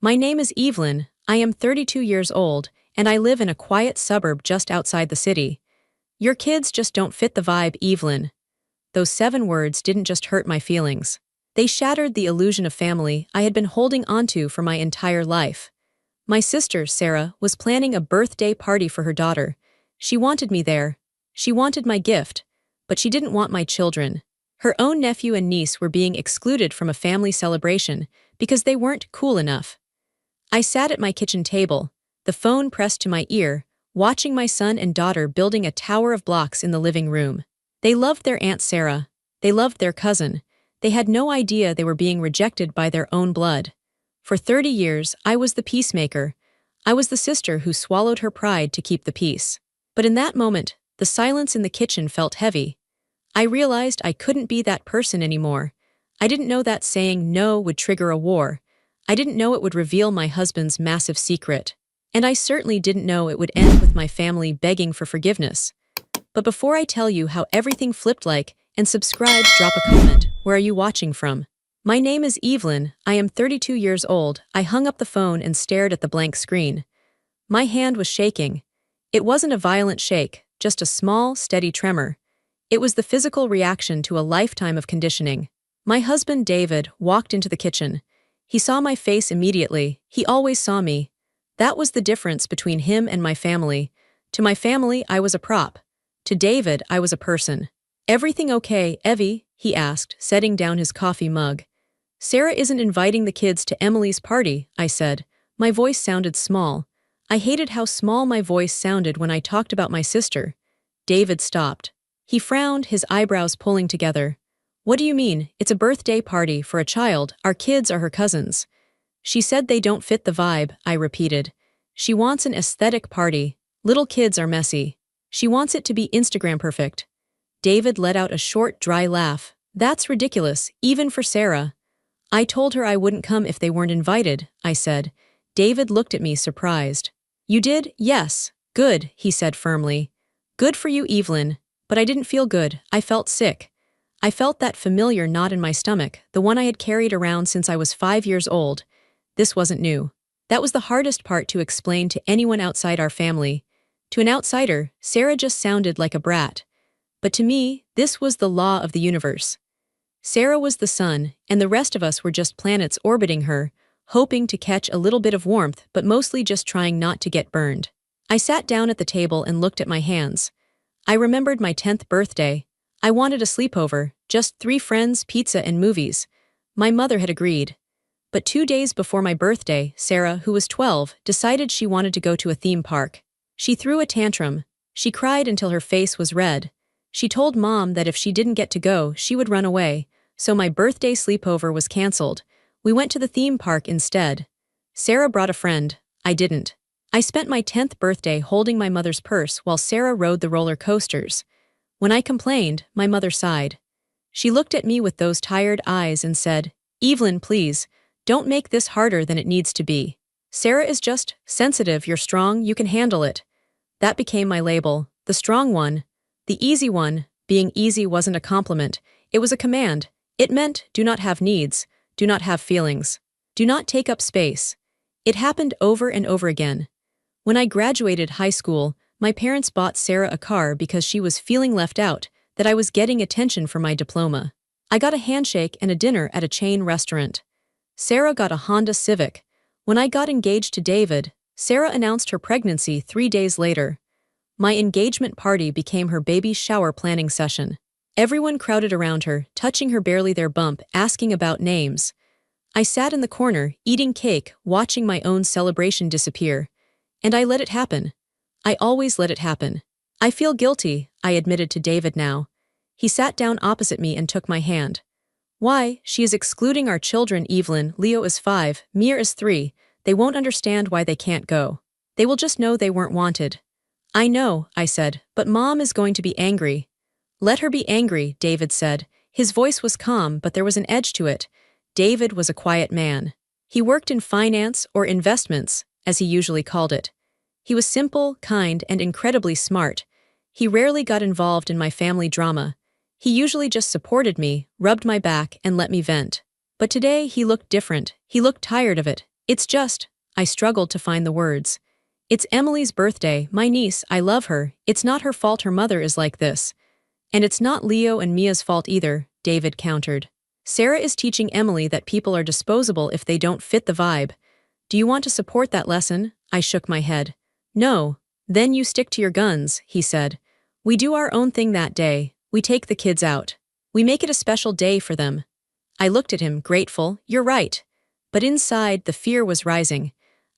My name is Evelyn, I am 32 years old, and I live in a quiet suburb just outside the city. Your kids just don't fit the vibe, Evelyn. Those 7 words didn't just hurt my feelings. They shattered the illusion of family I had been holding onto for my entire life. My sister, Sarah, was planning a birthday party for her daughter. She wanted me there. She wanted my gift, but she didn't want my children. Her own nephew and niece were being excluded from a family celebration because they weren't cool enough. I sat at my kitchen table, the phone pressed to my ear, watching my son and daughter building a tower of blocks in the living room. They loved their Aunt Sarah. They loved their cousin. They had no idea they were being rejected by their own blood. For 30 years, I was the peacemaker. I was the sister who swallowed her pride to keep the peace. But in that moment, the silence in the kitchen felt heavy. I realized I couldn't be that person anymore. I didn't know that saying no would trigger a war. I didn't know it would reveal my husband's massive secret. And I certainly didn't know it would end with my family begging for forgiveness. But before I tell you how everything flipped and subscribe, drop a comment. Where are you watching from? My name is Evelyn, I am 32 years old. I hung up the phone and stared at the blank screen. My hand was shaking. It wasn't a violent shake, just a small, steady tremor. It was the physical reaction to a lifetime of conditioning. My husband, David, walked into the kitchen. He saw my face immediately. He always saw me. That was the difference between him and my family. To my family, I was a prop. To David, I was a person. Everything okay, Evie? He asked, setting down his coffee mug. Sarah isn't inviting the kids to Emily's party, I said. My voice sounded small. I hated how small my voice sounded when I talked about my sister. David stopped. He frowned, his eyebrows pulling together. What do you mean? It's a birthday party for a child. Our kids are her cousins. She said they don't fit the vibe, I repeated. She wants an aesthetic party. Little kids are messy. She wants it to be Instagram perfect. David let out a short, dry laugh. That's ridiculous, even for Sarah. I told her I wouldn't come if they weren't invited, I said. David looked at me surprised. You did? Yes. Good, he said firmly. Good for you, Evelyn. But I didn't feel good. I felt sick. I felt that familiar knot in my stomach, the one I had carried around since I was 5 years old. This wasn't new. That was the hardest part to explain to anyone outside our family. To an outsider, Sarah just sounded like a brat. But to me, this was the law of the universe. Sarah was the sun, and the rest of us were just planets orbiting her, hoping to catch a little bit of warmth but mostly just trying not to get burned. I sat down at the table and looked at my hands. I remembered my 10th birthday. I wanted a sleepover, just 3 friends, pizza, and movies. My mother had agreed. But 2 days before my birthday, Sarah, who was 12, decided she wanted to go to a theme park. She threw a tantrum. She cried until her face was red. She told Mom that if she didn't get to go, she would run away, so my birthday sleepover was canceled. We went to the theme park instead. Sarah brought a friend. I didn't. I spent my 10th birthday holding my mother's purse while Sarah rode the roller coasters. When I complained, my mother sighed. She looked at me with those tired eyes and said, Evelyn, please, don't make this harder than it needs to be. Sarah is just sensitive, you're strong, you can handle it. That became my label, the strong one. The easy one. Being easy wasn't a compliment, it was a command. It meant, do not have needs, do not have feelings, do not take up space. It happened over and over again. When I graduated high school, my parents bought Sarah a car because she was feeling left out, that I was getting attention for my diploma. I got a handshake and a dinner at a chain restaurant. Sarah got a Honda Civic. When I got engaged to David, Sarah announced her pregnancy 3 days later. My engagement party became her baby shower planning session. Everyone crowded around her, touching her barely their bump, asking about names. I sat in the corner, eating cake, watching my own celebration disappear. And I let it happen. I always let it happen. I feel guilty, I admitted to David now. He sat down opposite me and took my hand. Why? She is excluding our children, Evelyn. Leo is 5, Mir is 3. They won't understand why they can't go. They will just know they weren't wanted. I know, I said, but Mom is going to be angry. Let her be angry, David said. His voice was calm, but there was an edge to it. David was a quiet man. He worked in finance or investments, as he usually called it. He was simple, kind, and incredibly smart. He rarely got involved in my family drama. He usually just supported me, rubbed my back, and let me vent. But today he looked different. He looked tired of it, It's just, I struggled to find the words. It's Emily's birthday, my niece, I love her, it's not her fault her mother is like this. And it's not Leo and Mia's fault either, David countered. Sarah is teaching Emily that people are disposable if they don't fit the vibe. Do you want to support that lesson? I shook my head. No. Then you stick to your guns, he said. We do our own thing that day. We take the kids out. We make it a special day for them. I looked at him, grateful. You're right. But inside, the fear was rising.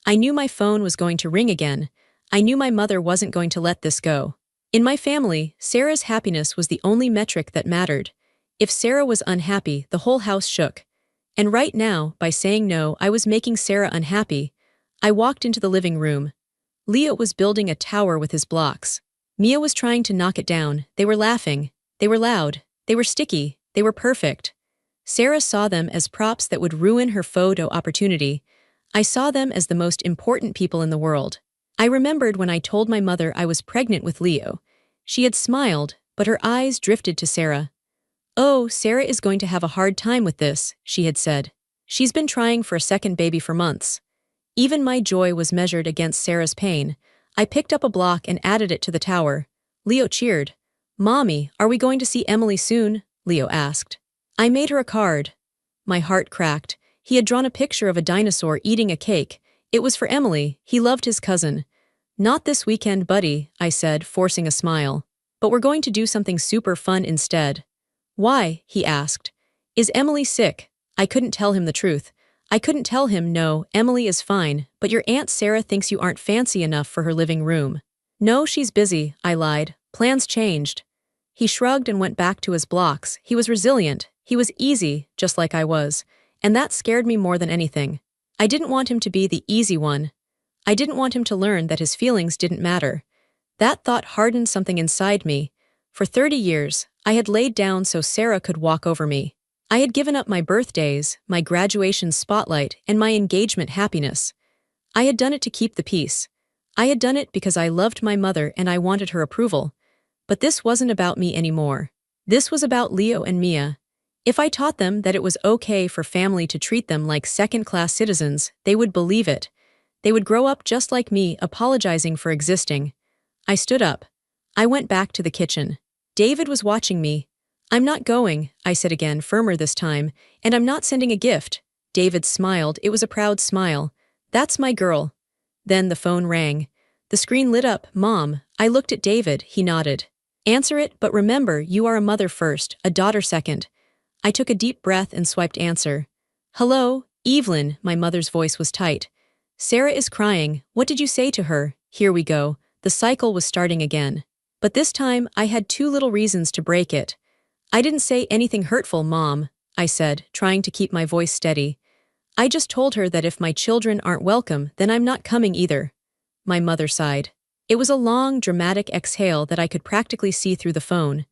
I knew my phone was going to ring again. I knew my mother wasn't going to let this go. In my family, Sarah's happiness was the only metric that mattered. If Sarah was unhappy, the whole house shook. And right now, by saying no, I was making Sarah unhappy. I walked into the living room. Leo was building a tower with his blocks. Mia was trying to knock it down. They were laughing. They were loud. They were sticky. They were perfect. Sarah saw them as props that would ruin her photo opportunity. I saw them as the most important people in the world. I remembered when I told my mother I was pregnant with Leo. She had smiled, but her eyes drifted to Sarah. Oh, Sarah is going to have a hard time with this, she had said. She's been trying for a second baby for months. Even my joy was measured against Sarah's pain. I picked up a block and added it to the tower. Leo cheered. Mommy, are we going to see Emily soon? Leo asked. I made her a card. My heart cracked. He had drawn a picture of a dinosaur eating a cake. It was for Emily. He loved his cousin. Not this weekend, buddy, I said, forcing a smile. But we're going to do something super fun instead. Why? He asked. Is Emily sick? I couldn't tell him the truth. I couldn't tell him, no, Emily is fine, but your Aunt Sarah thinks you aren't fancy enough for her living room. No, she's busy, I lied. Plans changed. He shrugged and went back to his blocks. He was resilient. He was easy, just like I was. And that scared me more than anything. I didn't want him to be the easy one. I didn't want him to learn that his feelings didn't matter. That thought hardened something inside me. For 30 years, I had laid down so Sarah could walk over me. I had given up my birthdays, my graduation spotlight, and my engagement happiness. I had done it to keep the peace. I had done it because I loved my mother and I wanted her approval. But this wasn't about me anymore. This was about Leo and Mia. If I taught them that it was okay for family to treat them like second-class citizens, they would believe it. They would grow up just like me, apologizing for existing. I stood up. I went back to the kitchen. David was watching me. I'm not going, I said again, firmer this time, and I'm not sending a gift. David smiled. It was a proud smile. That's my girl. Then the phone rang. The screen lit up. Mom. I looked at David. He nodded. Answer it, but remember, you are a mother first, a daughter second. I took a deep breath and swiped answer. Hello, Evelyn, my mother's voice was tight. Sarah is crying. What did you say to her? Here we go. The cycle was starting again. But this time, I had too little reasons to break it. I didn't say anything hurtful, Mom, I said, trying to keep my voice steady. I just told her that if my children aren't welcome, then I'm not coming either. My mother sighed. It was a long, dramatic exhale that I could practically see through the phone.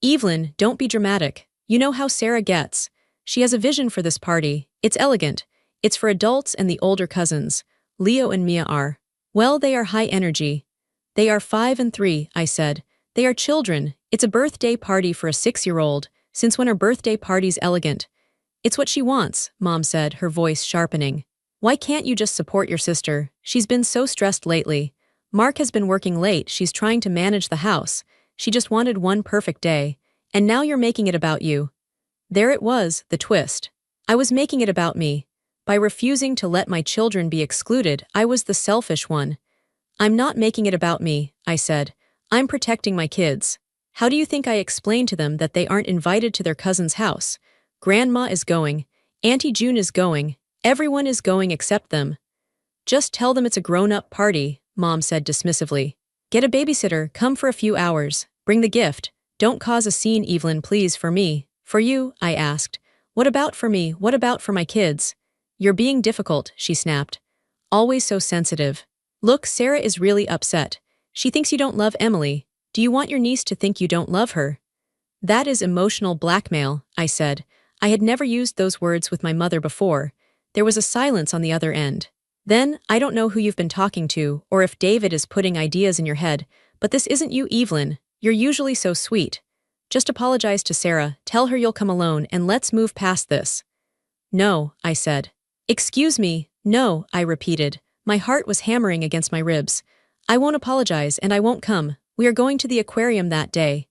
Evelyn, don't be dramatic. You know how Sarah gets. She has a vision for this party. It's elegant. It's for adults and the older cousins. Leo and Mia are. Well, they are high energy. They are 5 and 3, I said. They are children. It's a birthday party for a 6-year-old, since when are birthday parties elegant? It's what she wants, Mom said, her voice sharpening. Why can't you just support your sister? She's been so stressed lately. Mark has been working late. She's trying to manage the house. She just wanted one perfect day. And now you're making it about you. There it was, the twist. I was making it about me. By refusing to let my children be excluded, I was the selfish one. I'm not making it about me, I said. I'm protecting my kids. How do you think I explain to them that they aren't invited to their cousin's house? Grandma is going. Auntie June is going. Everyone is going except them. Just tell them it's a grown-up party, Mom said dismissively. Get a babysitter, come for a few hours. Bring the gift. Don't cause a scene, Evelyn, please, for me. For you, I asked. What about for me? What about for my kids? You're being difficult, she snapped. Always so sensitive. Look, Sarah is really upset. She thinks you don't love Emily. Do you want your niece to think you don't love her? That is emotional blackmail, I said. I had never used those words with my mother before. There was a silence on the other end. Then, I don't know who you've been talking to, or if David is putting ideas in your head, but this isn't you, Evelyn. You're usually so sweet. Just apologize to Sarah, tell her you'll come alone, and let's move past this. No, I said. Excuse me, No, I repeated. My heart was hammering against my ribs. I won't apologize and I won't come. We are going to the aquarium that day.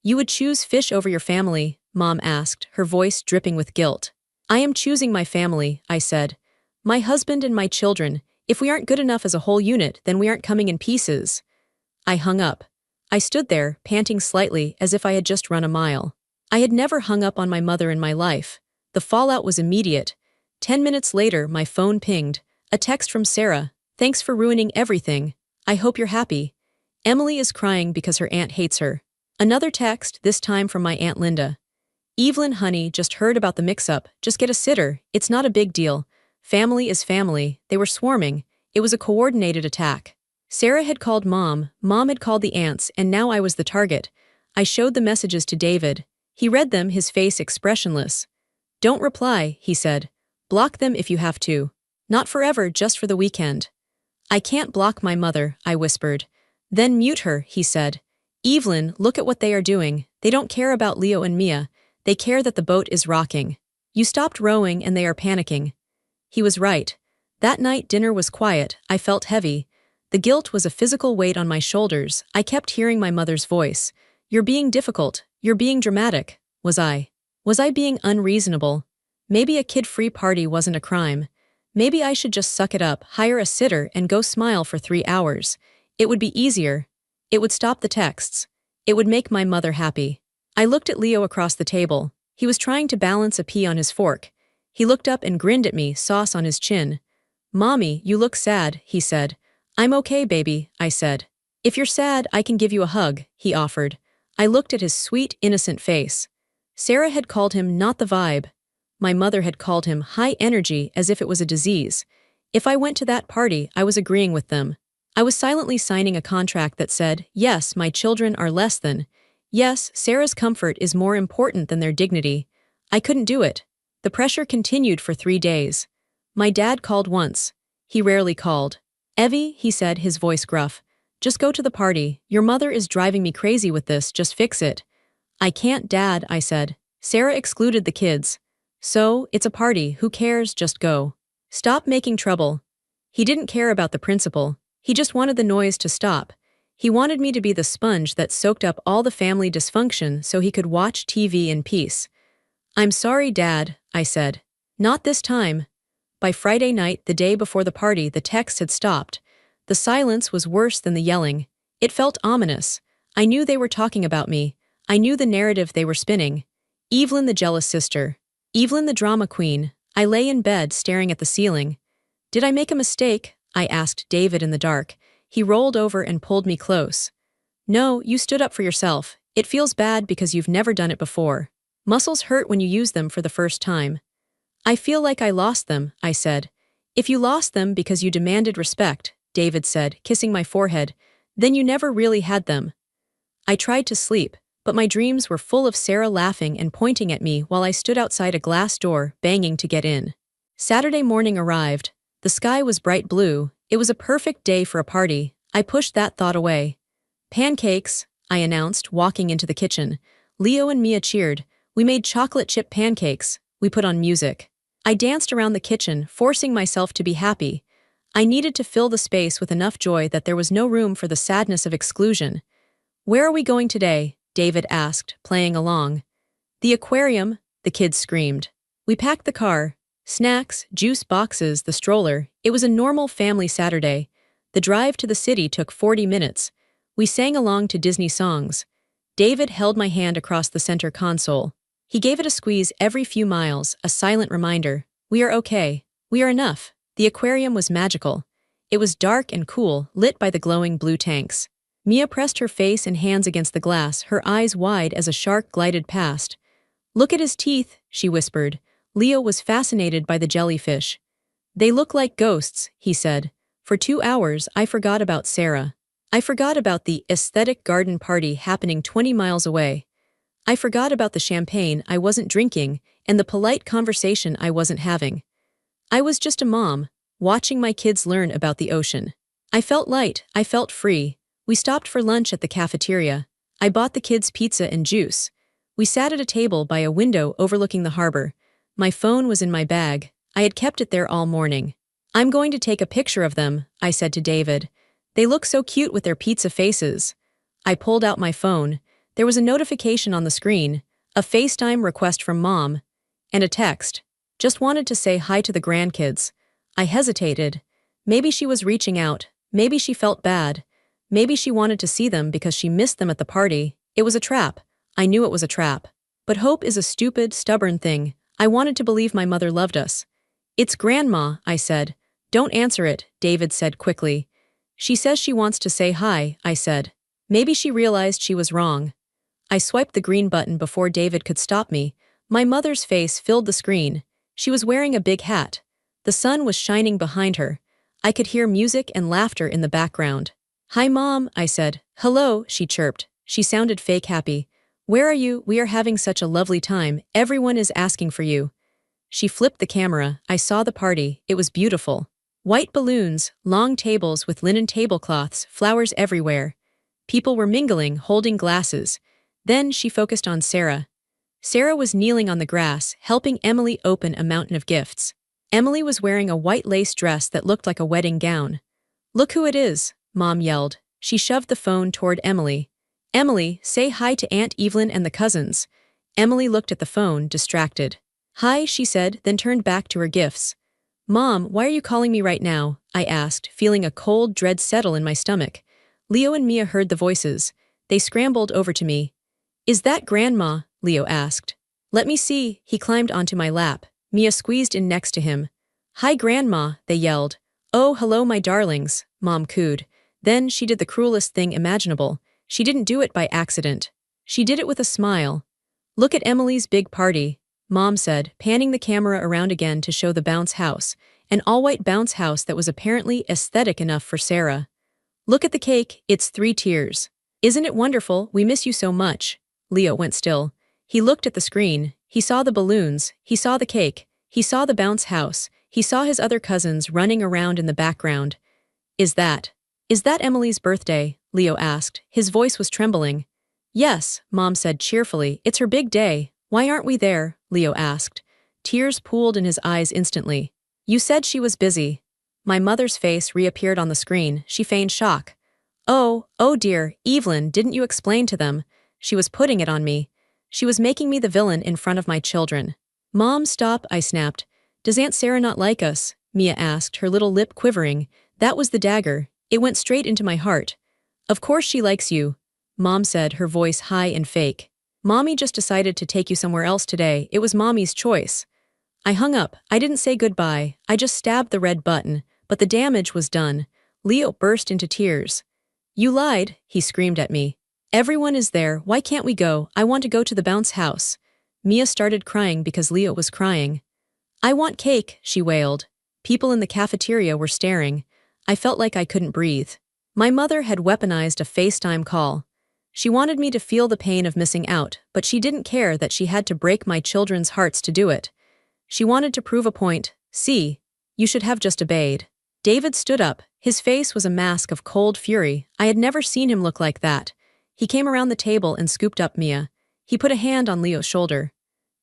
You would choose fish over your family, Mom asked, her voice dripping with guilt. I am choosing my family, I said. My husband and my children. If we aren't good enough as a whole unit, then we aren't coming in pieces. I hung up. I stood there, panting slightly, as if I had just run a mile. I had never hung up on my mother in my life. The fallout was immediate. 10 minutes later, my phone pinged. A text from Sarah. Thanks for ruining everything. I hope you're happy. Emily is crying because her aunt hates her. Another text, this time from my Aunt Linda. Evelyn, honey, just heard about the mix-up. Just get a sitter. It's not a big deal. Family is family. They were swarming. It was a coordinated attack. Sarah had called Mom had called the aunts, and now I was the target. I showed the messages to David. He read them, his face expressionless. Don't reply, he said. Block them if you have to. Not forever, just for the weekend. I can't block my mother, I whispered. Then mute her, he said. Evelyn, look at what they are doing. They don't care about Leo and Mia. They care that the boat is rocking. You stopped rowing and they are panicking. He was right. That night dinner was quiet. I felt heavy. The guilt was a physical weight on my shoulders. I kept hearing my mother's voice. You're being difficult. You're being dramatic. Was I? Was I being unreasonable? Maybe a kid-free party wasn't a crime. Maybe I should just suck it up, hire a sitter, and go smile for 3 hours. It would be easier. It would stop the texts. It would make my mother happy. I looked at Leo across the table. He was trying to balance a pea on his fork. He looked up and grinned at me, sauce on his chin. Mommy, you look sad, he said. I'm okay, baby, I said. If you're sad, I can give you a hug, he offered. I looked at his sweet, innocent face. Sarah had called him not the vibe. My mother had called him high energy as if it was a disease. If I went to that party, I was agreeing with them. I was silently signing a contract that said, yes, my children are less than. Yes, Sarah's comfort is more important than their dignity. I couldn't do it. The pressure continued for 3 days. My dad called once. He rarely called. Evie, he said, his voice gruff. Just go to the party. Your mother is driving me crazy with this, just fix it. I can't, Dad, I said. Sarah excluded the kids. So, it's a party, who cares, just go. Stop making trouble. He didn't care about the principal. He just wanted the noise to stop. He wanted me to be the sponge that soaked up all the family dysfunction so he could watch TV in peace. I'm sorry, Dad, I said. Not this time. By Friday night, the day before the party, the text had stopped. The silence was worse than the yelling. It felt ominous. I knew they were talking about me. I knew the narrative they were spinning. Evelyn the jealous sister. Evelyn the drama queen. I lay in bed staring at the ceiling. Did I make a mistake? I asked David in the dark. He rolled over and pulled me close. No, you stood up for yourself. It feels bad because you've never done it before. Muscles hurt when you use them for the first time. I feel like I lost them, I said. If you lost them because you demanded respect, David said, kissing my forehead, then you never really had them. I tried to sleep, but my dreams were full of Sarah laughing and pointing at me while I stood outside a glass door, banging to get in. Saturday morning arrived. The sky was bright blue. It was a perfect day for a party. I pushed that thought away. Pancakes, I announced, walking into the kitchen. Leo and Mia cheered. We made chocolate chip pancakes. We put on music. I danced around the kitchen, forcing myself to be happy. I needed to fill the space with enough joy that there was no room for the sadness of exclusion. Where are we going today? David asked, playing along. The aquarium, the kids screamed. We packed the car. Snacks, juice boxes, the stroller. It was a normal family Saturday. The drive to the city took 40 minutes. We sang along to Disney songs. David held my hand across the center console. He gave it a squeeze every few miles, a silent reminder. We are okay. We are enough. The aquarium was magical. It was dark and cool, lit by the glowing blue tanks. Mia pressed her face and hands against the glass, her eyes wide as a shark glided past. Look at his teeth, she whispered. Leo was fascinated by the jellyfish. They look like ghosts, he said. For 2 hours, I forgot about Sarah. I forgot about the aesthetic garden party happening 20 miles away. I forgot about the champagne I wasn't drinking and the polite conversation I wasn't having. I was just a mom, watching my kids learn about the ocean. I felt light, I felt free. We stopped for lunch at the cafeteria. I bought the kids pizza and juice. We sat at a table by a window overlooking the harbor. My phone was in my bag. I had kept it there all morning. I'm going to take a picture of them, I said to David. They look so cute with their pizza faces. I pulled out my phone. There was a notification on the screen, a FaceTime request from Mom, and a text. Just wanted to say hi to the grandkids. I hesitated. Maybe she was reaching out. Maybe she felt bad. Maybe she wanted to see them because she missed them at the party. It was a trap. I knew it was a trap. But hope is a stupid, stubborn thing. I wanted to believe my mother loved us. It's Grandma, I said. Don't answer it, David said quickly. She says she wants to say hi, I said. Maybe she realized she was wrong. I swiped the green button before David could stop me. My mother's face filled the screen. She was wearing a big hat. The sun was shining behind her. I could hear music and laughter in the background. Hi, Mom, I said. Hello, she chirped. She sounded fake happy. Where are you? We are having such a lovely time. Everyone is asking for you. She flipped the camera. I saw the party. It was beautiful. White balloons, long tables with linen tablecloths, flowers everywhere. People were mingling, holding glasses. Then she focused on Sarah. Sarah was kneeling on the grass, helping Emily open a mountain of gifts. Emily was wearing a white lace dress that looked like a wedding gown. Look who it is, Mom yelled. She shoved the phone toward Emily. Emily, say hi to Aunt Evelyn and the cousins. Emily looked at the phone, distracted. Hi, she said, then turned back to her gifts. Mom, why are you calling me right now? I asked, feeling a cold dread settle in my stomach. Leo and Mia heard the voices. They scrambled over to me. Is that Grandma? Leo asked. Let me see. He climbed onto my lap. Mia squeezed in next to him. Hi, Grandma, they yelled. Oh, hello, my darlings, Mom cooed. Then she did the cruelest thing imaginable. She didn't do it by accident. She did it with a smile. Look at Emily's big party, Mom said, panning the camera around again to show the bounce house, an all-white bounce house that was apparently aesthetic enough for Sarah. Look at the cake, it's 3 tiers. Isn't it wonderful? We miss you so much. Leo went still. He looked at the screen. He saw the balloons. He saw the cake. He saw the bounce house. He saw his other cousins running around in the background. Is that Emily's birthday? Leo asked. His voice was trembling. Yes, Mom said cheerfully. It's her big day. Why aren't we there? Leo asked. Tears pooled in his eyes instantly. You said she was busy. My mother's face reappeared on the screen. She feigned shock. Oh dear, Evelyn, didn't you explain to them? She was putting it on me. She was making me the villain in front of my children. Mom, stop, I snapped. Does Aunt Sarah not like us? Mia asked, her little lip quivering. That was the dagger. It went straight into my heart. Of course she likes you, Mom said, her voice high and fake. Mommy just decided to take you somewhere else today. It was Mommy's choice. I hung up. I didn't say goodbye. I just stabbed the red button, but the damage was done. Leo burst into tears. You lied, he screamed at me. Everyone is there. Why can't we go? I want to go to the bounce house. Mia started crying because Leo was crying. I want cake, she wailed. People in the cafeteria were staring. I felt like I couldn't breathe. My mother had weaponized a FaceTime call. She wanted me to feel the pain of missing out, but she didn't care that she had to break my children's hearts to do it. She wanted to prove a point. See, you should have just obeyed. David stood up. His face was a mask of cold fury. I had never seen him look like that. He came around the table and scooped up Mia. He put a hand on Leo's shoulder.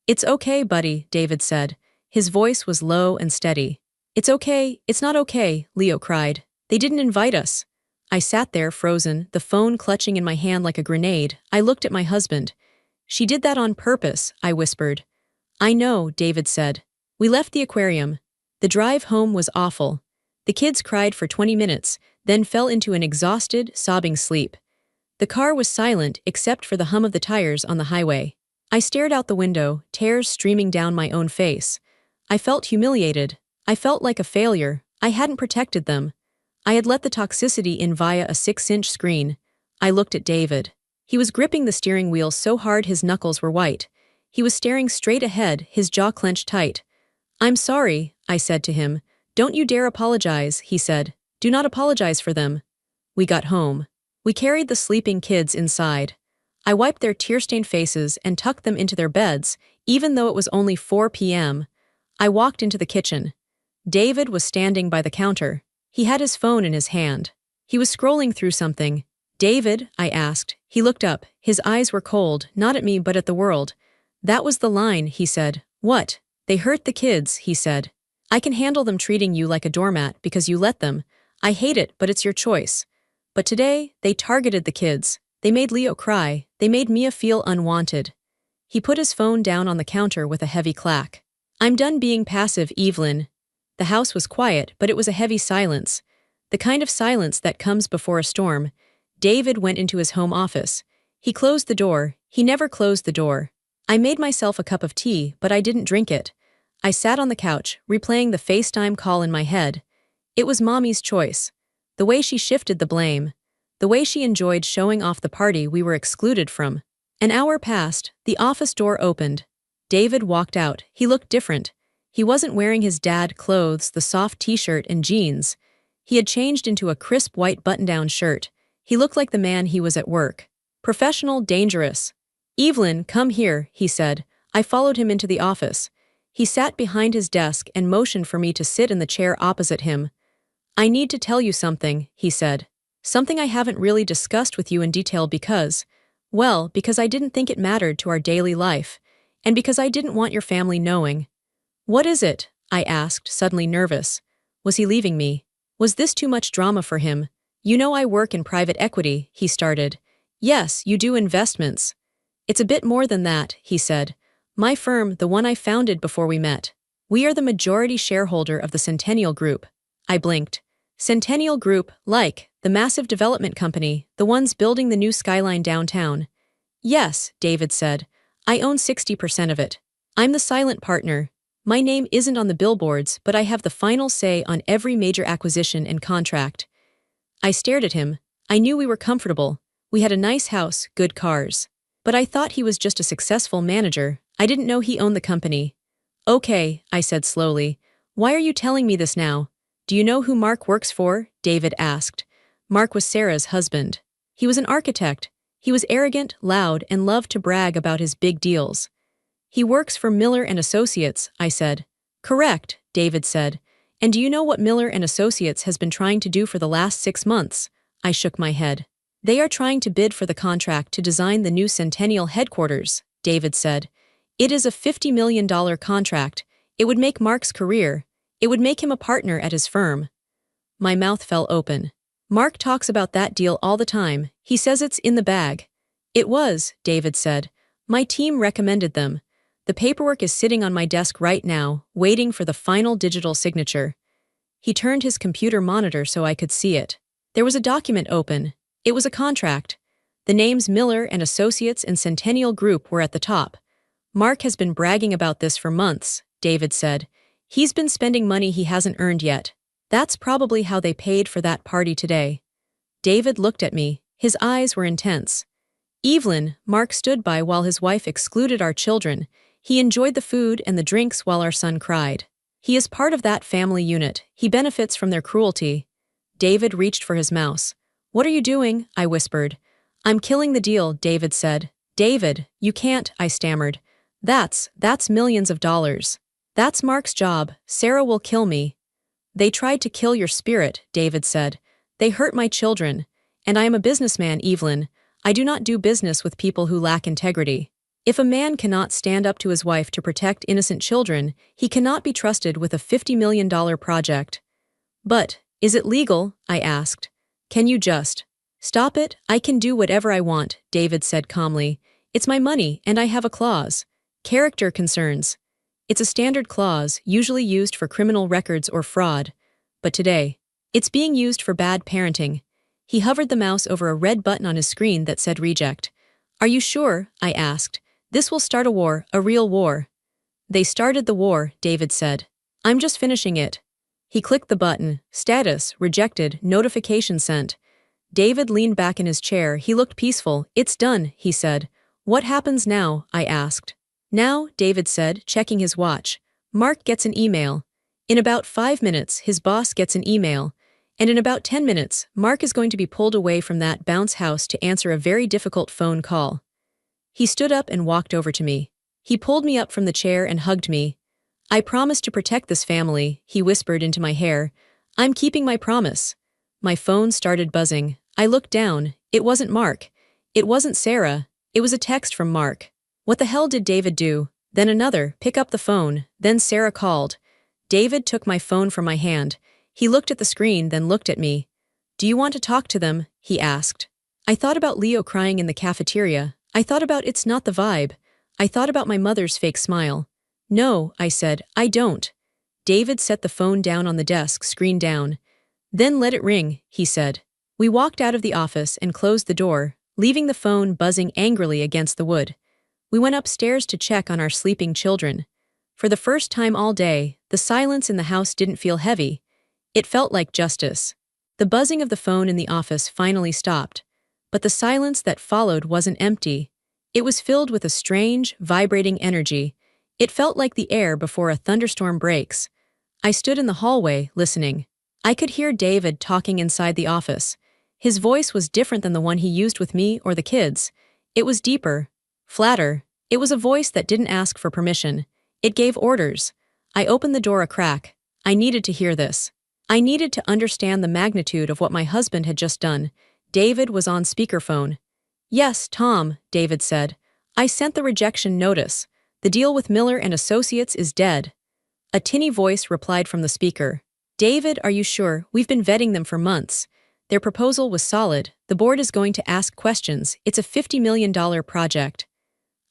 It's okay, buddy, David said. His voice was low and steady. It's okay, it's not okay, Leo cried. They didn't invite us. I sat there frozen, the phone clutching in my hand like a grenade. I looked at my husband. She did that on purpose, I whispered. I know, David said. We left the aquarium. The drive home was awful. The kids cried for 20 minutes, then fell into an exhausted, sobbing sleep. The car was silent except for the hum of the tires on the highway. I stared out the window, tears streaming down my own face. I felt humiliated. I felt like a failure. I hadn't protected them. I had let the toxicity in via a 6-inch screen. I looked at David. He was gripping the steering wheel so hard his knuckles were white. He was staring straight ahead, his jaw clenched tight. I'm sorry, I said to him. Don't you dare apologize, he said. Do not apologize for them. We got home. We carried the sleeping kids inside. I wiped their tear-stained faces and tucked them into their beds, even though it was only 4 p.m. I walked into the kitchen. David was standing by the counter. He had his phone in his hand. He was scrolling through something. David, I asked. He looked up. His eyes were cold, not at me but at the world. That was the line, he said. What? They hurt the kids, he said. I can handle them treating you like a doormat because you let them. I hate it, but it's your choice. But today, they targeted the kids. They made Leo cry. They made Mia feel unwanted. He put his phone down on the counter with a heavy clack. I'm done being passive, Evelyn. The house was quiet, but it was a heavy silence. The kind of silence that comes before a storm. David went into his home office. He closed the door. He never closed the door. I made myself a cup of tea, but I didn't drink it. I sat on the couch, replaying the FaceTime call in my head. It was Mommy's choice. The way she shifted the blame. The way she enjoyed showing off the party we were excluded from. An hour passed, the office door opened. David walked out. He looked different. He wasn't wearing his dad clothes, the soft t-shirt and jeans. He had changed into a crisp white button-down shirt. He looked like the man he was at work. Professional, dangerous. Evelyn, come here, he said. I followed him into the office. He sat behind his desk and motioned for me to sit in the chair opposite him. I need to tell you something, he said. Something I haven't really discussed with you in detail because I didn't think it mattered to our daily life, and because I didn't want your family knowing. What is it? I asked, suddenly nervous. Was he leaving me? Was this too much drama for him? You know I work in private equity, he started. Yes, you do investments. It's a bit more than that, he said. My firm, the one I founded before we met. We are the majority shareholder of the Centennial Group. I blinked. Centennial Group, like, the massive development company, the ones building the new skyline downtown. Yes, David said. I own 60% of it. I'm the silent partner. My name isn't on the billboards, but I have the final say on every major acquisition and contract. I stared at him. I knew we were comfortable. We had a nice house, good cars. But I thought he was just a successful manager. I didn't know he owned the company. Okay, I said slowly. Why are you telling me this now? Do you know who Mark works for? David asked. Mark was Sarah's husband. He was an architect. He was arrogant, loud, and loved to brag about his big deals. He works for Miller and Associates, I said. Correct, David said. And do you know what Miller and Associates has been trying to do for the last 6 months? I shook my head. They are trying to bid for the contract to design the new Centennial headquarters, David said. It is a $50 million contract. It would make Mark's career. It would make him a partner at his firm. My mouth fell open. Mark talks about that deal all the time. He says it's in the bag. It was, David said. My team recommended them. The paperwork is sitting on my desk right now, waiting for the final digital signature. He turned his computer monitor so I could see it. There was a document open. It was a contract. The names Miller and Associates and Centennial Group were at the top. Mark has been bragging about this for months, David said. He's been spending money he hasn't earned yet. That's probably how they paid for that party today. David looked at me. His eyes were intense. Evelyn, Mark stood by while his wife excluded our children. He enjoyed the food and the drinks while our son cried. He is part of that family unit. He benefits from their cruelty. David reached for his mouse. What are you doing? I whispered. I'm killing the deal, David said. David, you can't, I stammered. That's millions of dollars. That's Mark's job. Sarah will kill me. They tried to kill your spirit, David said. They hurt my children. And I am a businessman, Evelyn. I do not do business with people who lack integrity. If a man cannot stand up to his wife to protect innocent children, he cannot be trusted with a $50 million project. But, is it legal? I asked. Can you just stop it? I can do whatever I want, David said calmly. It's my money, and I have a clause. Character concerns. It's a standard clause, usually used for criminal records or fraud. But today, it's being used for bad parenting. He hovered the mouse over a red button on his screen that said reject. Are you sure? I asked. This will start a war, a real war. They started the war, David said. I'm just finishing it. He clicked the button. Status, rejected, notification sent. David leaned back in his chair. He looked peaceful. It's done, he said. What happens now? I asked. Now, David said, checking his watch. Mark gets an email. In about 5 minutes, his boss gets an email. And in about 10 minutes, Mark is going to be pulled away from that bounce house to answer a very difficult phone call. He stood up and walked over to me. He pulled me up from the chair and hugged me. I promised to protect this family, he whispered into my hair. I'm keeping my promise. My phone started buzzing. I looked down. It wasn't Mark. It wasn't Sarah. It was a text from Mark. What the hell did David do? Then another, pick up the phone. Then Sarah called. David took my phone from my hand. He looked at the screen, then looked at me. Do you want to talk to them? He asked. I thought about Leo crying in the cafeteria. I thought about it's not the vibe. I thought about my mother's fake smile. No, I said, I don't. David set the phone down on the desk, screen down. Then let it ring, he said. We walked out of the office and closed the door, leaving the phone buzzing angrily against the wood. We went upstairs to check on our sleeping children. For the first time all day, the silence in the house didn't feel heavy. It felt like justice. The buzzing of the phone in the office finally stopped. But the silence that followed wasn't empty. It was filled with a strange, vibrating energy. It felt like the air before a thunderstorm breaks. I stood in the hallway, listening. I could hear David talking inside the office. His voice was different than the one he used with me or the kids. It was deeper, flatter. It was a voice that didn't ask for permission. It gave orders. I opened the door a crack. I needed to hear this. I needed to understand the magnitude of what my husband had just done. David was on speakerphone. Yes, Tom, David said. I sent the rejection notice. The deal with Miller and Associates is dead. A tinny voice replied from the speaker. David, are you sure? We've been vetting them for months. Their proposal was solid. The board is going to ask questions. It's a $50 million project.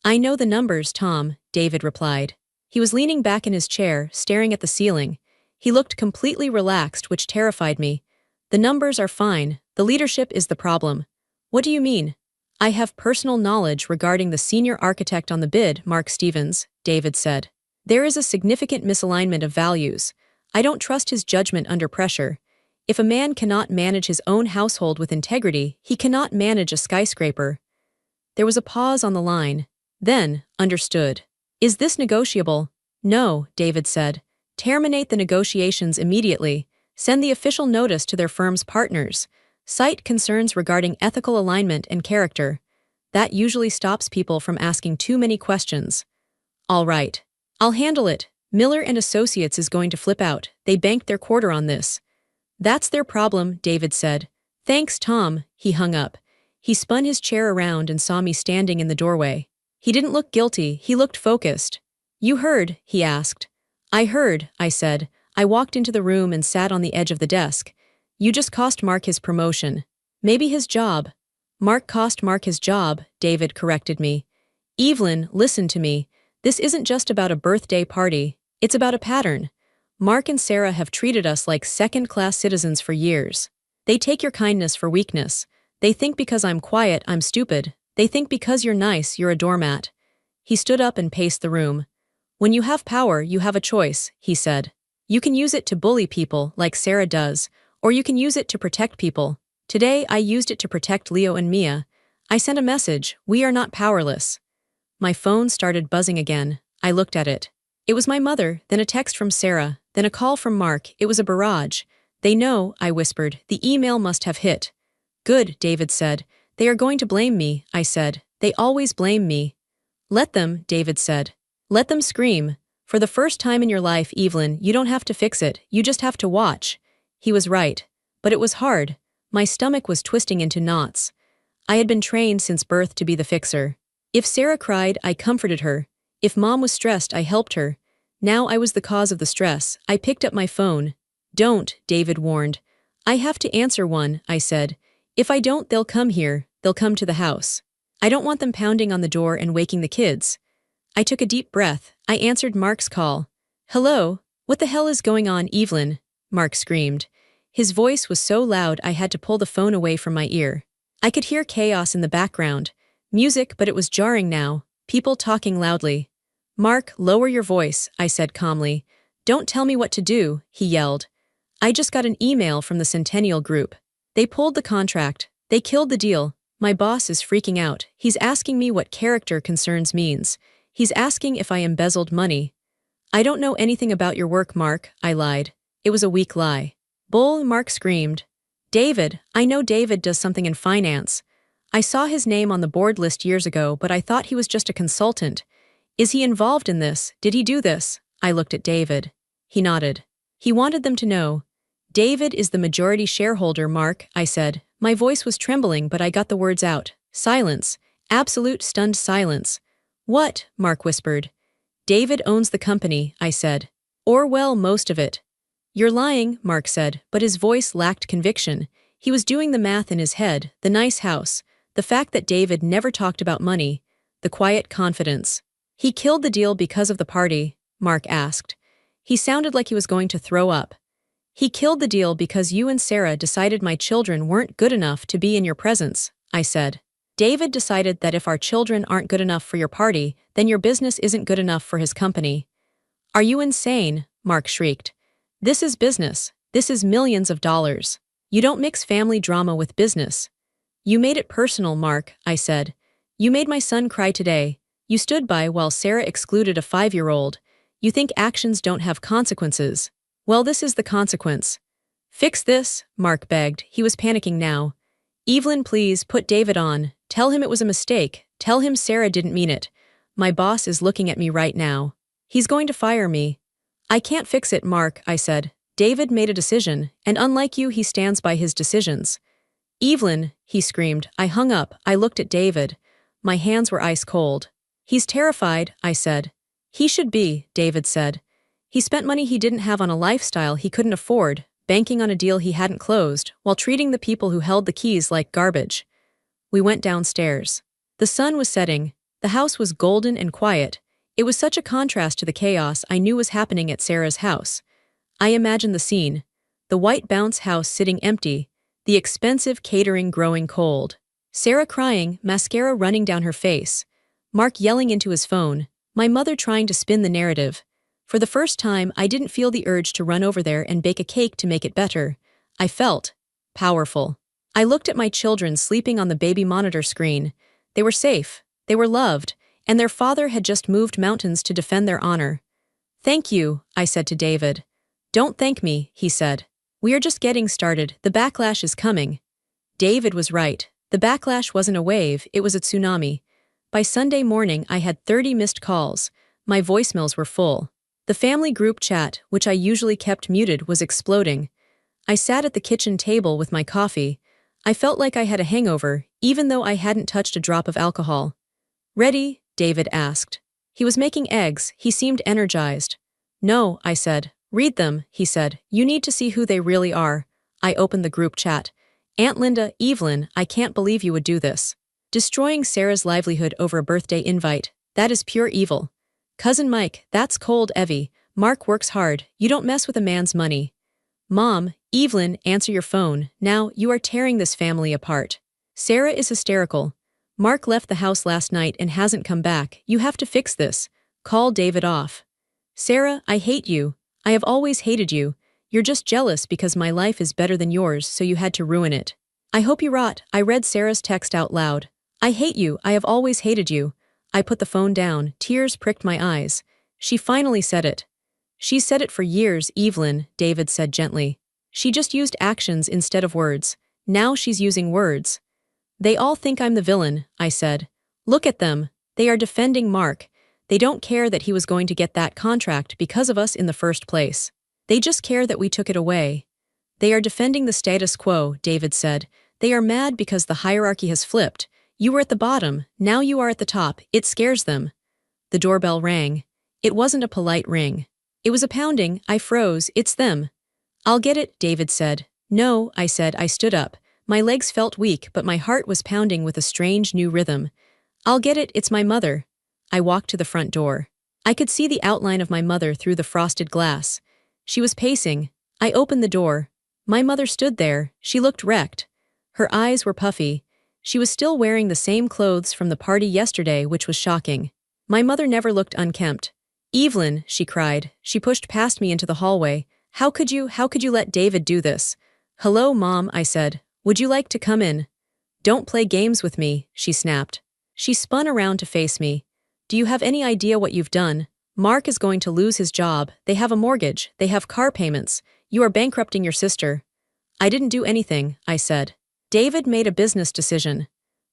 I know the numbers, Tom, David replied. He was leaning back in his chair, staring at the ceiling. He looked completely relaxed, which terrified me. The numbers are fine. The leadership is the problem. What do you mean? I have personal knowledge regarding the senior architect on the bid, Mark Stevens, David said. There is a significant misalignment of values. I don't trust his judgment under pressure. If a man cannot manage his own household with integrity, he cannot manage a skyscraper. There was a pause on the line. Then, understood. Is this negotiable? No, David said. Terminate the negotiations immediately. Send the official notice to their firm's partners. Cite concerns regarding ethical alignment and character. That usually stops people from asking too many questions. All right. I'll handle it. Miller and Associates is going to flip out. They banked their quarter on this. That's their problem, David said. Thanks, Tom. He hung up. He spun his chair around and saw me standing in the doorway. He didn't look guilty. He looked focused. You heard? He asked. I heard, I said. I walked into the room and sat on the edge of the desk. You just cost Mark his promotion. Maybe his job. Mark cost Mark his job, David corrected me. Evelyn, listen to me. This isn't just about a birthday party. It's about a pattern. Mark and Sarah have treated us like second-class citizens for years. They take your kindness for weakness. They think because I'm quiet, I'm stupid. They think because you're nice, you're a doormat. He stood up and paced the room. When you have power, you have a choice, he said. You can use it to bully people, like Sarah does, or you can use it to protect people. Today, I used it to protect Leo and Mia. I sent a message, we are not powerless. My phone started buzzing again. I looked at it. It was my mother, then a text from Sarah, then a call from Mark. It was a barrage. They know, I whispered. The email must have hit. Good, David said. They are going to blame me, I said. They always blame me. Let them, David said. Let them scream. For the first time in your life, Evelyn, you don't have to fix it. You just have to watch. He was right. But it was hard. My stomach was twisting into knots. I had been trained since birth to be the fixer. If Sarah cried, I comforted her. If Mom was stressed, I helped her. Now I was the cause of the stress. I picked up my phone. Don't, David warned. I have to answer one, I said. If I don't, they'll come here. They'll come to the house. I don't want them pounding on the door and waking the kids. I took a deep breath. I answered Mark's call. Hello? What the hell is going on, Evelyn? Mark screamed. His voice was so loud I had to pull the phone away from my ear. I could hear chaos in the background. Music, but it was jarring now. People talking loudly. Mark, lower your voice, I said calmly. Don't tell me what to do, he yelled. I just got an email from the Centennial Group. They pulled the contract. They killed the deal. My boss is freaking out. He's asking me what character concerns means. He's asking if I embezzled money. I don't know anything about your work, Mark, I lied. It was a weak lie. Bull, Mark screamed. David, I know David does something in finance. I saw his name on the board list years ago, but I thought he was just a consultant. Is he involved in this? Did he do this? I looked at David. He nodded. He wanted them to know. David is the majority shareholder, Mark, I said. My voice was trembling, but I got the words out. Silence. Absolute stunned silence. What? Mark whispered. David owns the company, I said. Or well, most of it. You're lying, Mark said, but his voice lacked conviction. He was doing the math in his head, the nice house, the fact that David never talked about money, the quiet confidence. He killed the deal because of the party, Mark asked. He sounded like he was going to throw up. He killed the deal because you and Sarah decided my children weren't good enough to be in your presence, I said. David decided that if our children aren't good enough for your party, then your business isn't good enough for his company. Are you insane? Mark shrieked. This is business. This is millions of dollars. You don't mix family drama with business. You made it personal, Mark, I said. You made my son cry today. You stood by while Sarah excluded a 5-year-old. You think actions don't have consequences. Well, this is the consequence. Fix this, Mark begged. He was panicking now. Evelyn, please, put David on. Tell him it was a mistake. Tell him Sarah didn't mean it. My boss is looking at me right now. He's going to fire me. I can't fix it, Mark, I said. David made a decision, and unlike you, he stands by his decisions. Evelyn, he screamed. I hung up. I looked at David. My hands were ice cold. He's terrified, I said. He should be, David said. He spent money he didn't have on a lifestyle he couldn't afford, banking on a deal he hadn't closed, while treating the people who held the keys like garbage. We went downstairs. The sun was setting. The house was golden and quiet. It was such a contrast to the chaos I knew was happening at Sarah's house. I imagined the scene. The white bounce house sitting empty, the expensive catering growing cold. Sarah crying, mascara running down her face. Mark yelling into his phone. My mother trying to spin the narrative. For the first time, I didn't feel the urge to run over there and bake a cake to make it better. I felt powerful. I looked at my children sleeping on the baby monitor screen. They were safe. They were loved. And their father had just moved mountains to defend their honor. Thank you, I said to David. Don't thank me, he said. We are just getting started. The backlash is coming. David was right. The backlash wasn't a wave, it was a tsunami. By Sunday morning, I had 30 missed calls. My voicemails were full. The family group chat, which I usually kept muted, was exploding. I sat at the kitchen table with my coffee. I felt like I had a hangover, even though I hadn't touched a drop of alcohol. Ready? David asked. He was making eggs. He seemed energized. No, I said. Read them, he said. You need to see who they really are. I opened the group chat. Aunt Linda, Evelyn, I can't believe you would do this. Destroying Sarah's livelihood over a birthday invite. That is pure evil. Cousin Mike, that's cold, Evie. Mark works hard. You don't mess with a man's money. Mom, Evelyn, answer your phone. Now, you are tearing this family apart. Sarah is hysterical. Mark left the house last night and hasn't come back. You have to fix this. Call David off. Sarah, I hate you. I have always hated you. You're just jealous because my life is better than yours, so you had to ruin it. I hope you rot. I read Sarah's text out loud. I hate you. I have always hated you. I put the phone down. Tears pricked my eyes. She finally said it. She's said it for years, Evelyn, David said gently. She just used actions instead of words. Now she's using words. They all think I'm the villain, I said. Look at them. They are defending Mark. They don't care that he was going to get that contract because of us in the first place. They just care that we took it away. They are defending the status quo, David said. They are mad because the hierarchy has flipped. You were at the bottom, now you are at the top. It scares them. The doorbell rang. It wasn't a polite ring. It was a pounding. I froze. It's them. I'll get it, David said. No, I said. I stood up. My legs felt weak, but my heart was pounding with a strange new rhythm. I'll get it, it's my mother. I walked to the front door. I could see the outline of my mother through the frosted glass. She was pacing. I opened the door. My mother stood there. She looked wrecked. Her eyes were puffy. She was still wearing the same clothes from the party yesterday, which was shocking. My mother never looked unkempt. Evelyn, she cried. She pushed past me into the hallway. How could you let David do this? Hello, Mom, I said. Would you like to come in? Don't play games with me, she snapped. She spun around to face me. Do you have any idea what you've done? Mark is going to lose his job. They have a mortgage. They have car payments. You are bankrupting your sister. I didn't do anything, I said. David made a business decision.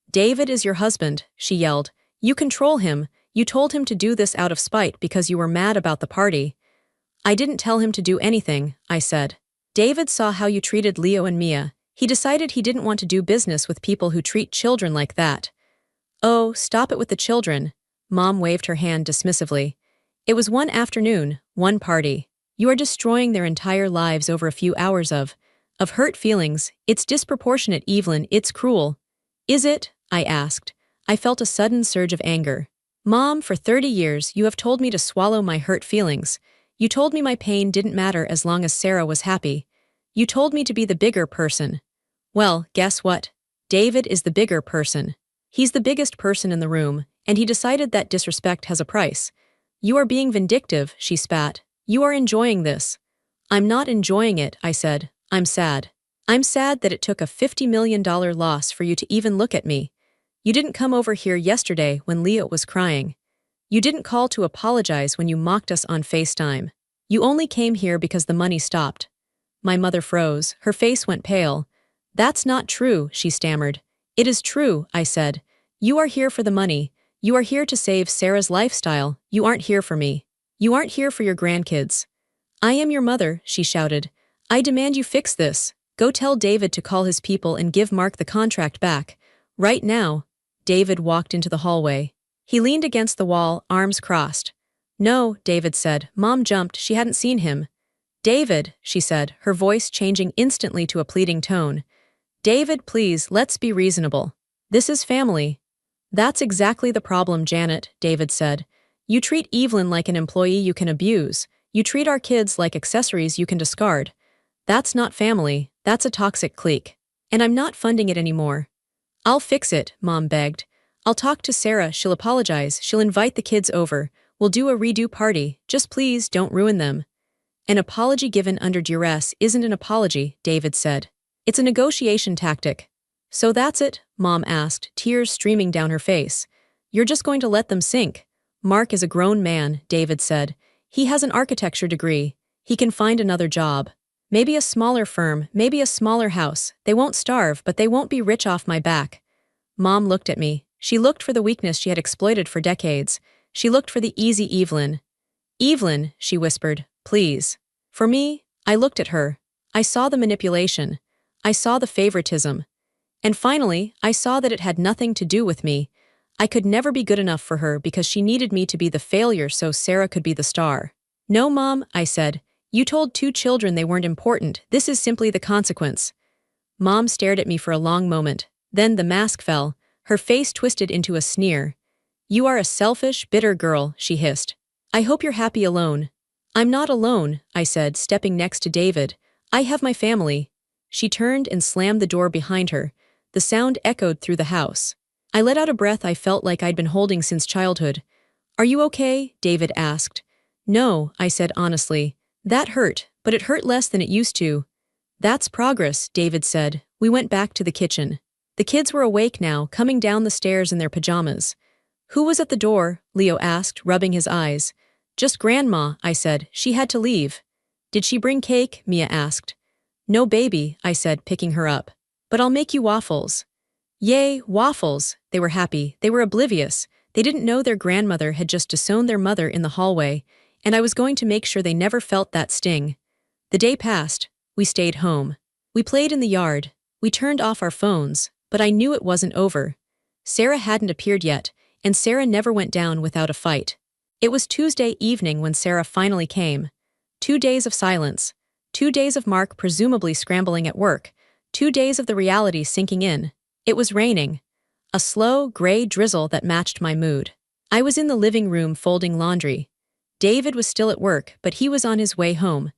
David is your husband, she yelled. You control him. You told him to do this out of spite because you were mad about the party. I didn't tell him to do anything, I said. David saw how you treated Leo and Mia. He decided he didn't want to do business with people who treat children like that. Oh, stop it with the children. Mom waved her hand dismissively. It was one afternoon, one party. You are destroying their entire lives over a few hours of hurt feelings. It's disproportionate, Evelyn, it's cruel. Is it? I asked. I felt a sudden surge of anger. Mom, for 30 years you have told me to swallow my hurt feelings. You told me my pain didn't matter as long as Sarah was happy. You told me to be the bigger person. Well, guess what? David is the bigger person. He's the biggest person in the room, and he decided that disrespect has a price. You are being vindictive, she spat. You are enjoying this. I'm not enjoying it, I said. I'm sad. I'm sad that it took a $50 million loss for you to even look at me. You didn't come over here yesterday when Leah was crying. You didn't call to apologize when you mocked us on FaceTime. You only came here because the money stopped. My mother froze. Her face went pale. That's not true, she stammered. It is true, I said. You are here for the money. You are here to save Sarah's lifestyle. You aren't here for me. You aren't here for your grandkids. I am your mother, she shouted. I demand you fix this. Go tell David to call his people and give Mark the contract back. Right now. David walked into the hallway. He leaned against the wall, arms crossed. No, David said. Mom jumped. She hadn't seen him. David, she said, her voice changing instantly to a pleading tone. David, please, let's be reasonable. This is family. That's exactly the problem, Janet, David said. You treat Evelyn like an employee you can abuse. You treat our kids like accessories you can discard. That's not family. That's a toxic clique. And I'm not funding it anymore. I'll fix it, Mom begged. I'll talk to Sarah, she'll apologize, she'll invite the kids over. We'll do a redo party. Just please don't ruin them. An apology given under duress isn't an apology, David said. It's a negotiation tactic. So that's it? Mom asked, tears streaming down her face. You're just going to let them sink? Mark is a grown man, David said. He has an architecture degree. He can find another job. Maybe a smaller firm, maybe a smaller house. They won't starve, but they won't be rich off my back. Mom looked at me. She looked for the weakness she had exploited for decades. She looked for the easy Evelyn. Evelyn, she whispered, please. For me, I looked at her. I saw the manipulation. I saw the favoritism. And finally, I saw that it had nothing to do with me. I could never be good enough for her because she needed me to be the failure so Sarah could be the star. No, Mom, I said. You told 2 children they weren't important. This is simply the consequence. Mom stared at me for a long moment. Then the mask fell. Her face twisted into a sneer. You are a selfish, bitter girl, she hissed. I hope you're happy alone. I'm not alone, I said, stepping next to David. I have my family. She turned and slammed the door behind her. The sound echoed through the house. I let out a breath I felt like I'd been holding since childhood. Are you okay? David asked. No, I said honestly. That hurt, but it hurt less than it used to. That's progress, David said. We went back to the kitchen. The kids were awake now, coming down the stairs in their pajamas. Who was at the door? Leo asked, rubbing his eyes. Just Grandma, I said. She had to leave. Did she bring cake? Mia asked. No, baby, I said, picking her up. But I'll make you waffles. Yay, waffles. They were happy. They were oblivious. They didn't know their grandmother had just disowned their mother in the hallway, and I was going to make sure they never felt that sting. The day passed. We stayed home. We played in the yard. We turned off our phones, but I knew it wasn't over. Sarah hadn't appeared yet, and Sarah never went down without a fight. It was Tuesday evening when Sarah finally came. 2 days of silence. 2 days of Mark presumably scrambling at work. 2 days of the reality sinking in. It was raining. A slow, gray drizzle that matched my mood. I was in the living room folding laundry. David was still at work, but he was on his way home.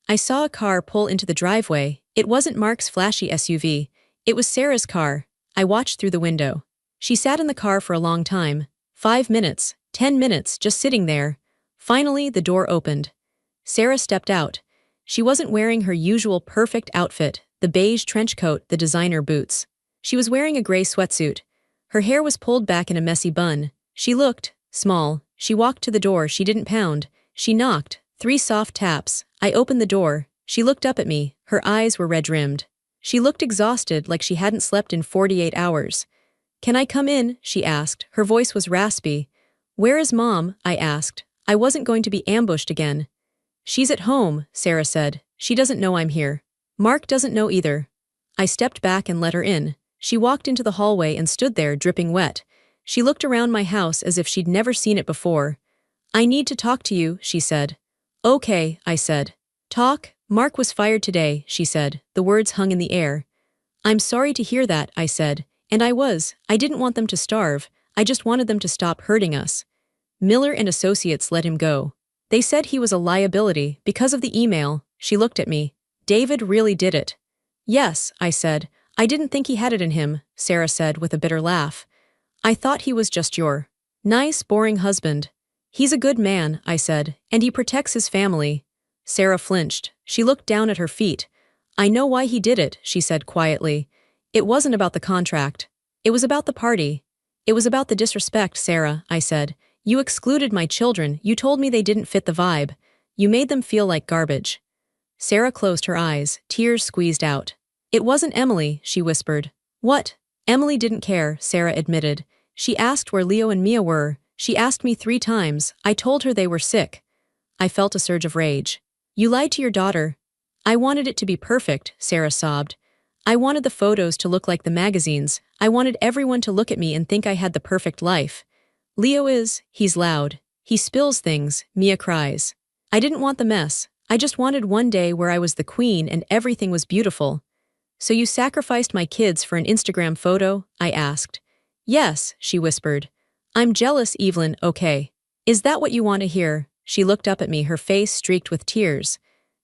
I saw a car pull into the driveway. It wasn't Mark's flashy SUV. It was Sarah's car. I watched through the window. She sat in the car for a long time. 5 minutes, 10 minutes, just sitting there. Finally, the door opened. Sarah stepped out. She wasn't wearing her usual perfect outfit, the beige trench coat, the designer boots. She was wearing a gray sweatsuit. Her hair was pulled back in a messy bun. She looked small. She walked to the door. She didn't pound. She knocked. 3 soft taps. I opened the door. She looked up at me. Her eyes were red-rimmed. She looked exhausted, like she hadn't slept in 48 hours. Can I come in? She asked. Her voice was raspy. Where is Mom? I asked. I wasn't going to be ambushed again. She's at home, Sarah said. She doesn't know I'm here. Mark doesn't know either. I stepped back and let her in. She walked into the hallway and stood there, dripping wet. She looked around my house as if she'd never seen it before. I need to talk to you, she said. Okay, I said. Talk? Mark was fired today, she said. The words hung in the air. I'm sorry to hear that, I said. And I didn't want them to starve. I just wanted them to stop hurting us. Miller and Associates let him go. They said he was a liability because of the email. She looked at me. David really did it. Yes, I said. I didn't think he had it in him, Sarah said with a bitter laugh. I thought he was just your nice, boring husband. He's a good man, I said, and he protects his family. Sarah flinched. She looked down at her feet. I know why he did it, she said quietly. It wasn't about the contract. It was about the party. It was about the disrespect, Sarah, I said. You excluded my children. You told me they didn't fit the vibe. You made them feel like garbage. Sarah closed her eyes, tears squeezed out. It wasn't Emily, she whispered. What? Emily didn't care, Sarah admitted. She asked where Leo and Mia were. She asked me 3 times. I told her they were sick. I felt a surge of rage. You lied to your daughter. I wanted it to be perfect, Sarah sobbed. I wanted the photos to look like the magazines. I wanted everyone to look at me and think I had the perfect life. He's loud. He spills things, Mia cries. I didn't want the mess. I just wanted one day where I was the queen and everything was beautiful. So you sacrificed my kids for an Instagram photo? I asked. Yes, she whispered. I'm jealous, Evelyn, okay. Is that what you want to hear? She looked up at me, her face streaked with tears.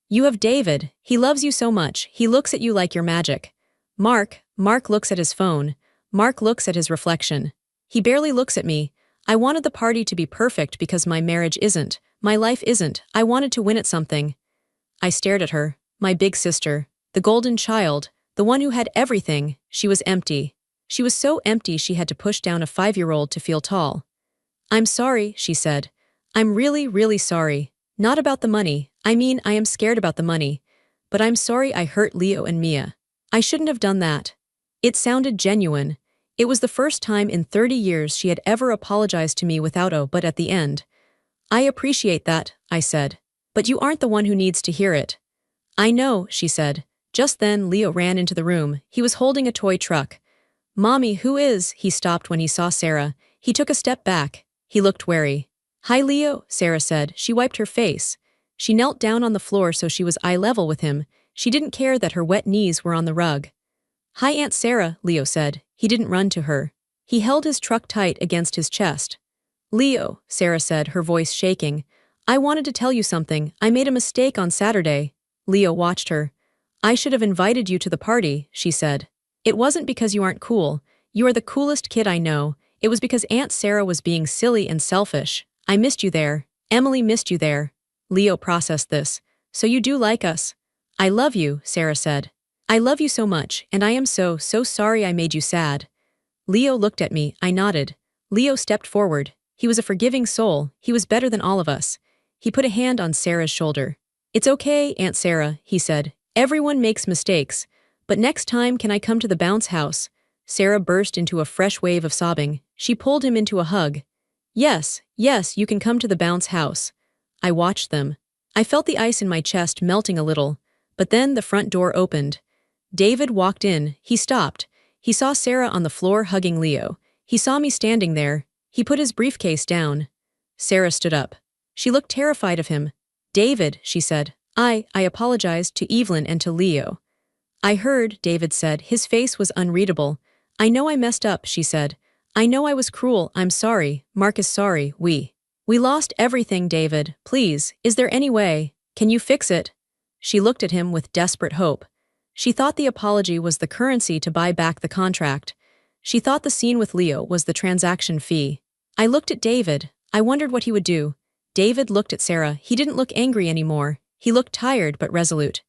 You have David. He loves you so much. He looks at you like you're magic. Mark looks at his phone. Mark looks at his reflection. He barely looks at me. I wanted the party to be perfect because my marriage isn't. My life isn't. I wanted to win at something. I stared at her, my big sister, the golden child, the one who had everything. She was empty. She was so empty she had to push down a 5-year-old to feel tall. I'm sorry, she said. I'm really, really sorry. Not about the money. I mean, I am scared about the money. But I'm sorry I hurt Leo and Mia. I shouldn't have done that. It sounded genuine. It was the first time in 30 years she had ever apologized to me without a but at the end. I appreciate that, I said. But you aren't the one who needs to hear it. I know, she said. Just then, Leo ran into the room. He was holding a toy truck. Mommy, who is? He stopped when he saw Sarah. He took a step back. He looked wary. Hi, Leo, Sarah said. She wiped her face. She knelt down on the floor so she was eye level with him. She didn't care that her wet knees were on the rug. Hi, Aunt Sarah, Leo said. He didn't run to her. He held his truck tight against his chest. Leo, Sarah said, her voice shaking. I wanted to tell you something. I made a mistake on Saturday. Leo watched her. I should have invited you to the party, she said. It wasn't because you aren't cool. You are the coolest kid I know. It was because Aunt Sarah was being silly and selfish. I missed you there. Emily missed you there. Leo processed this. So you do like us. I love you, Sarah said. I love you so much, and I am so sorry I made you sad. Leo looked at me. I nodded. Leo stepped forward. He was a forgiving soul. He was better than all of us. He put a hand on Sarah's shoulder. It's okay, Aunt Sarah, he said. Everyone makes mistakes. But next time, can I come to the bounce house? Sarah burst into a fresh wave of sobbing. She pulled him into a hug. Yes, you can come to the bounce house. I watched them. I felt the ice in my chest melting a little. But then the front door opened. David walked in. He stopped. He saw Sarah on the floor hugging Leo. He saw me standing there. He put his briefcase down. Sarah stood up. She looked terrified of him. David, she said. I apologized to Evelyn and to Leo. I heard, David said. His face was unreadable. I know I messed up, she said. I know I was cruel. I'm sorry. Mark is sorry. We lost everything, David. Please, is there any way? Can you fix it? She looked at him with desperate hope. She thought the apology was the currency to buy back the contract. She thought the scene with Leo was the transaction fee. I looked at David. I wondered what he would do. David looked at Sarah. He didn't look angry anymore. He looked tired but resolute.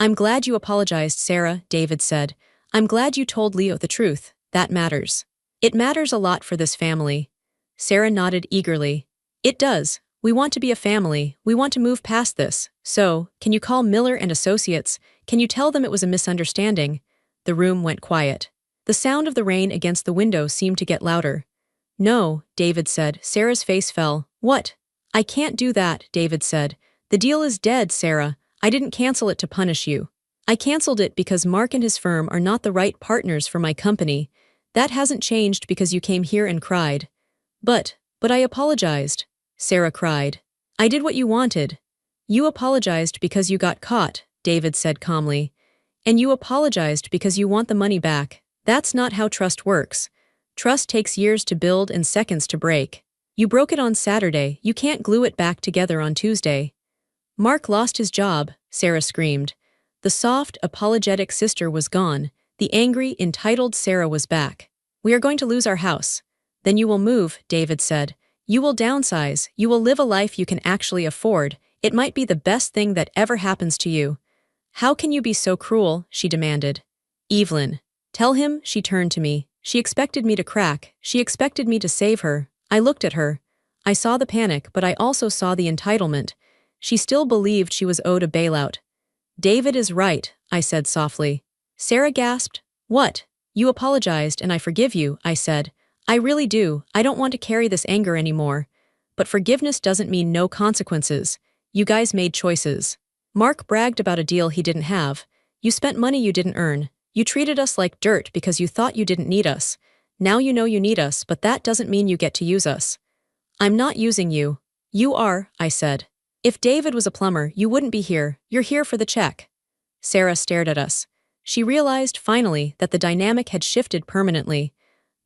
I'm glad you apologized, Sarah, David said. I'm glad you told Leo the truth. That matters. It matters a lot for this family. Sarah nodded eagerly. It does. We want to be a family. We want to move past this. So, can you call Miller and Associates? Can you tell them it was a misunderstanding? The room went quiet. The sound of the rain against the window seemed to get louder. No, David said. Sarah's face fell. What? I can't do that, David said. The deal is dead, Sarah. I didn't cancel it to punish you. I canceled it because Mark and his firm are not the right partners for my company. That hasn't changed because you came here and cried. But I apologized. Sarah cried. I did what you wanted. You apologized because you got caught, David said calmly. And you apologized because you want the money back. That's not how trust works. Trust takes years to build and seconds to break. You broke it on Saturday, you can't glue it back together on Tuesday. Mark lost his job, Sarah screamed. The soft, apologetic sister was gone. The angry, entitled Sarah was back. We are going to lose our house. Then you will move, David said. You will downsize, you will live a life you can actually afford. It might be the best thing that ever happens to you. How can you be so cruel? She demanded. Evelyn. Tell him, she turned to me. She expected me to crack. She expected me to save her. I looked at her. I saw the panic, but I also saw the entitlement. She still believed she was owed a bailout. David is right, I said softly. Sarah gasped. What? You apologized and I forgive you, I said. I really do. I don't want to carry this anger anymore. But forgiveness doesn't mean no consequences. You guys made choices. Mark bragged about a deal he didn't have. You spent money you didn't earn. You treated us like dirt because you thought you didn't need us. Now you know you need us, but that doesn't mean you get to use us. I'm not using you. You are, I said. If David was a plumber, you wouldn't be here. You're here for the check. Sarah stared at us. She realized, finally, that the dynamic had shifted permanently.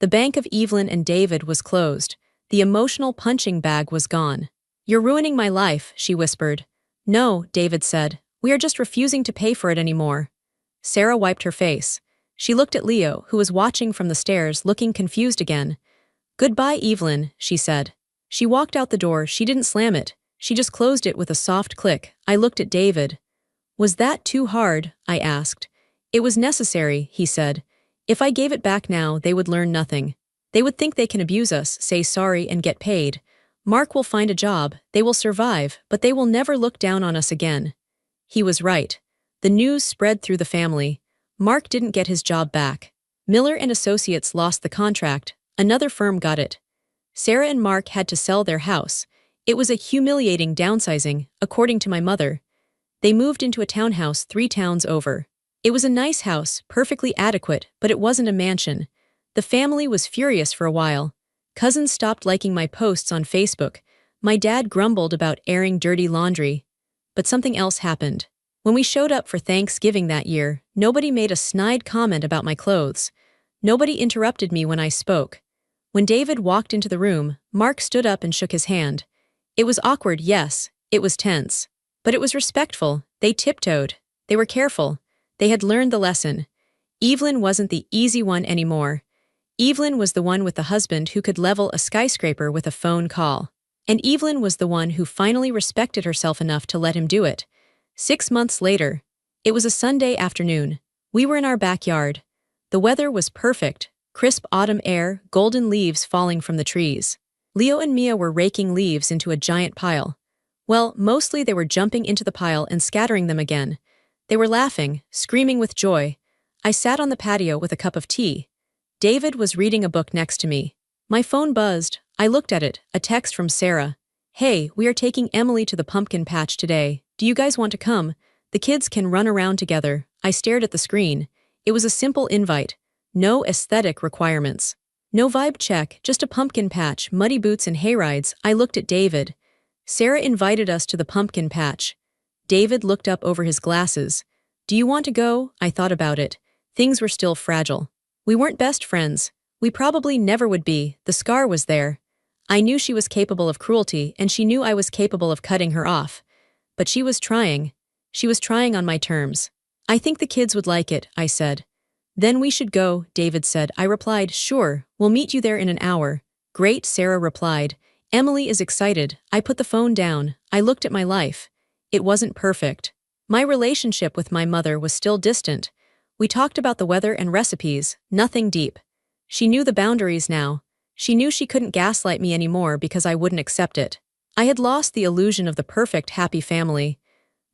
The bank of Evelyn and David was closed. The emotional punching bag was gone. You're ruining my life, she whispered. No, David said. We are just refusing to pay for it anymore. Sarah wiped her face. She looked at Leo, who was watching from the stairs, looking confused again. Goodbye, Evelyn, she said. She walked out the door. She didn't slam it. She just closed it with a soft click. I looked at David. Was that too hard? I asked. It was necessary, he said. If I gave it back now, they would learn nothing. They would think they can abuse us, say sorry, and get paid. Mark will find a job, they will survive, but they will never look down on us again. He was right. The news spread through the family. Mark didn't get his job back. Miller and Associates lost the contract. Another firm got it. Sarah and Mark had to sell their house. It was a humiliating downsizing, according to my mother. They moved into a townhouse 3 towns over. It was a nice house, perfectly adequate, but it wasn't a mansion. The family was furious for a while. Cousins stopped liking my posts on Facebook. My dad grumbled about airing dirty laundry. But something else happened. When we showed up for Thanksgiving that year, nobody made a snide comment about my clothes. Nobody interrupted me when I spoke. When David walked into the room, Mark stood up and shook his hand. It was awkward, yes. It was tense. But it was respectful. They tiptoed. They were careful. They had learned the lesson. Evelyn wasn't the easy one anymore. Evelyn was the one with the husband who could level a skyscraper with a phone call. And Evelyn was the one who finally respected herself enough to let him do it. 6 months later. It was a Sunday afternoon. We were in our backyard. The weather was perfect. Crisp autumn air, golden leaves falling from the trees. Leo and Mia were raking leaves into a giant pile. Well, mostly they were jumping into the pile and scattering them again. They were laughing, screaming with joy. I sat on the patio with a cup of tea. David was reading a book next to me. My phone buzzed. I looked at it, a text from Sarah. Hey, we are taking Emily to the pumpkin patch today. Do you guys want to come? The kids can run around together. I stared at the screen. It was a simple invite. No aesthetic requirements. No vibe check, just a pumpkin patch, muddy boots and hayrides. I looked at David. Sarah invited us to the pumpkin patch. David looked up over his glasses. Do you want to go? I thought about it. Things were still fragile. We weren't best friends. We probably never would be. The scar was there. I knew she was capable of cruelty, and she knew I was capable of cutting her off. But she was trying. She was trying on my terms. I think the kids would like it, I said. Then we should go, David said. I replied, sure, we'll meet you there in an hour. Great, Sarah replied. Emily is excited. I put the phone down. I looked at my life. It wasn't perfect. My relationship with my mother was still distant. We talked about the weather and recipes, nothing deep. She knew the boundaries now. She knew she couldn't gaslight me anymore because I wouldn't accept it. I had lost the illusion of the perfect, happy family.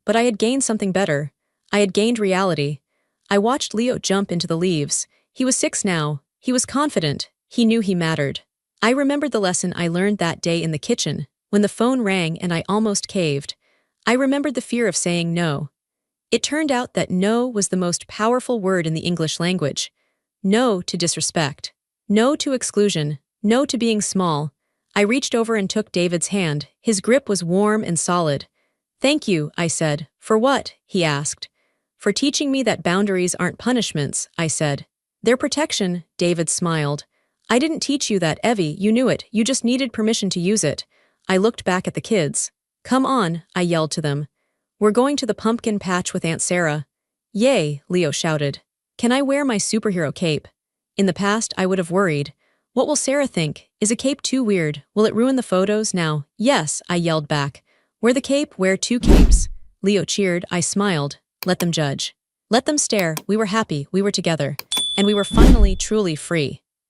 But I had gained something better. I had gained reality. I watched Leo jump into the leaves. He was 6 now. He was confident. He knew he mattered. I remembered the lesson I learned that day in the kitchen, when the phone rang and I almost caved. I remembered the fear of saying no. It turned out that no was the most powerful word in the English language. No to disrespect. No to exclusion. No to being small. I reached over and took David's hand. His grip was warm and solid. Thank you, I said. For what? He asked. For teaching me that boundaries aren't punishments, I said. They're protection, David smiled. I didn't teach you that, Evie, you knew it, you just needed permission to use it. I looked back at the kids. Come on, I yelled to them. We're going to the pumpkin patch with Aunt Sarah. Yay, Leo shouted. Can I wear my superhero cape? In the past, I would have worried. What will Sarah think? Is a cape too weird? Will it ruin the photos now? Yes, I yelled back. Wear the cape, wear two capes. Leo cheered, I smiled. Let them judge. Let them stare, we were happy, we were together. And we were finally truly free.